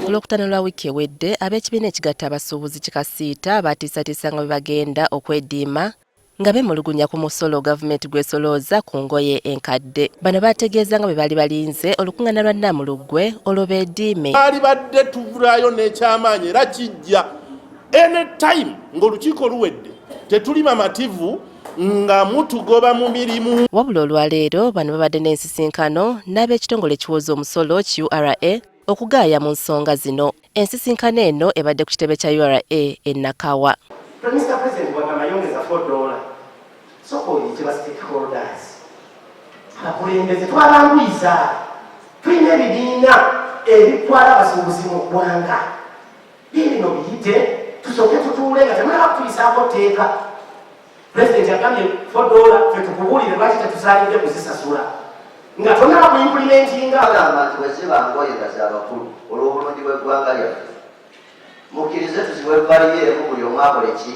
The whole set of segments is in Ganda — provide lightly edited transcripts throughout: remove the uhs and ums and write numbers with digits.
Ku Lwokutaano lwa wiiki ewedde ab'ekibiina ekigatta abasuubuzi kikasiita baatiisatiisa nga bwe bagenda okwediima nga beemulugunya ku musolo gavumenti gw'esolooza ku ngoye enkadde. Bano baategeeza nga bwe baali balinze olukuŋŋaana lwa Namuluggwe olwo beediime. Baali badde tuvulayo n'ekyamaanyi era kijja anytime ng'olukiiko luwedde tetuli mamativu nga mutugoba mu mirimu. Wabula olwaleero bano babadde n'ensisinkano n'ab'ekitongole ekiwooza omusolo URA okugaaya mu nsonga zino. Ensisinkano eno ebadde ku kitebe kya URA e Nakawa. Mr. President wamayongeza $4 soko yikiba stakeholders akulembeze twabanguyiza tulina ebibiina ebitwala abasuubuzi mu ggwanga bino biyite tusooke tutuule nga temulaba kutuyisaako tteeka. President agambye $4 fe tukubuulire lwaki tetusalidde kuzisasula nga tonaba ku implementinga. Agamba nti bweziba ngoye nga z'abakulu olw'obulungi bw'eggwanga lyaffe mukkirize tuziwe valiyemu buli omu akole ki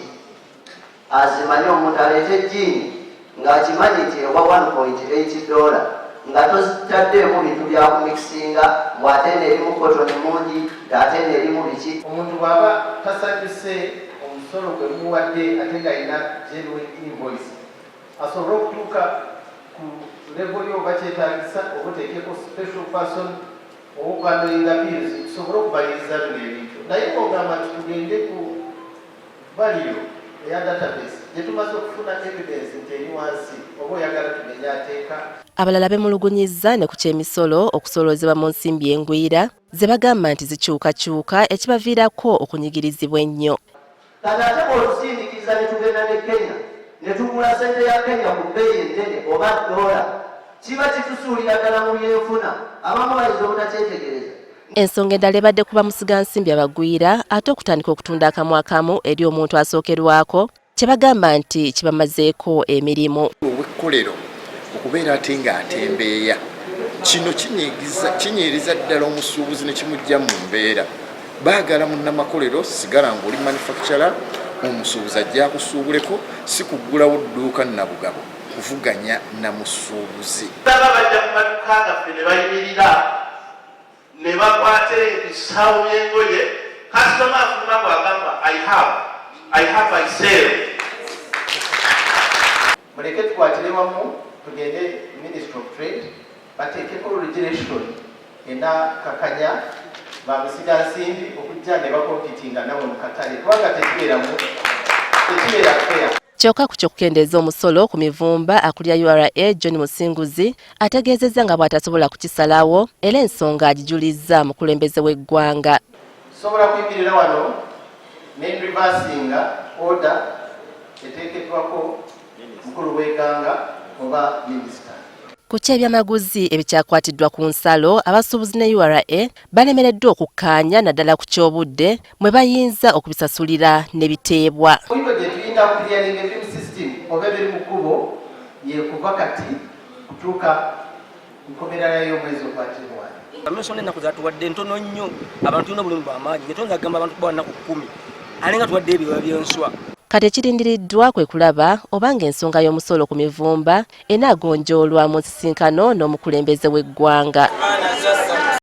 azimanye omuntu aleeta ejjiini ng'akimanyi nti ewa $1.8 nga tozitaddeemu bintu byakumikisinga bw'ate n'erimu kotoni mungi ng'ate n'erimu biki. Omuntu bw'aba tasanyuse omusolo gwe muwadde ate ng'alina genuine invoice asobole okutuuka ku level y'oba kyetaagisa obuteekeko special person okwandoyinga bills tusobole okubaliriza bino ebintu. Naye ogamba nti tugende ku value eya database gye tumaze okufuna evidence nti eri wansi oba oyagala tumenya ateeka. Abalala beemulugunyizza ne ku ky'emisolo okusoloozebwa mu nsimbi engwira ze bagamba nti zikyukakyuka ekibaviirako okunyigirizibwa ennyo. Kati ate bw'otusindikiza ne tugenda ne Kenya ne tugula ssente ya Kenya ku bbeeyi ennene oba $1 kiba kitusuulira ddala mu byenfuna abamu bayinza obutakyetegereza. Ensonga endala ebadde kuba musigansimbi abagwira ate okutandika okutunda akamu akamu eri omuntu asookerwako kye bagamba nti kibamazeeko emirimu. Ow'ekkolero okubeera ate ng'atembeeya kino kinyiiriza ddala omusuubuzi ne kimujja mu mbeera. Baagala munnamakolero sigala ng'oli manufacturer omusuubuzi ajja akusuubuleko si kuggulawo dduuka nnabugabo kuvuganya na musuubuzi. Baba bajja ku maduka gaffe ne bayimirira ne bakwata ebisawo by'engoye kasitoma afuluma bw'agamba I have I sell. Muleke tukwatire wamu tugende Ministry of Trade bateekeko regulation enakakanya bamusigansimbi okujja ne bakompitinga nawe mu katale kubanga tekibeera fair. Kyokka ku ky'okukendeeza omusolo ku mivumba Akulira URA John Musinguzi ategeezezza nga bw'atasobola kukisalawo era ensonga agijulizza mukulembeze weggwanga. Sobola kuyimirira wano ne reversinga order eteekeddwako mukulu w'eggwanga oba minisita. Ku ky'ebyamaguzi ebikyakwatiddwa ku nsalo abasuubuzi ne URA balemereddwa okukkaanya naddala ku ky'obudde mwe bayinza okubisasulira ne biteebwa. Clearing every system oba ebiri mu kkubo yekuva kati kutuuka nkomera y'omwezi ogwakirimwani. Amisoni ennaku zatuwadde ntono nnyo abantu tulina obulimu bw'amaanyi ngetonda agamba abantu kuba nnaku 10 ate nga tuwadde ebiwa by'enswa. Kati ekirindiriddwa kwe kulaba obanga ensonga y'omusolo ku mivumba enaagonjoolwa mu nsisinkano n'omukulembeze w'eggwanga.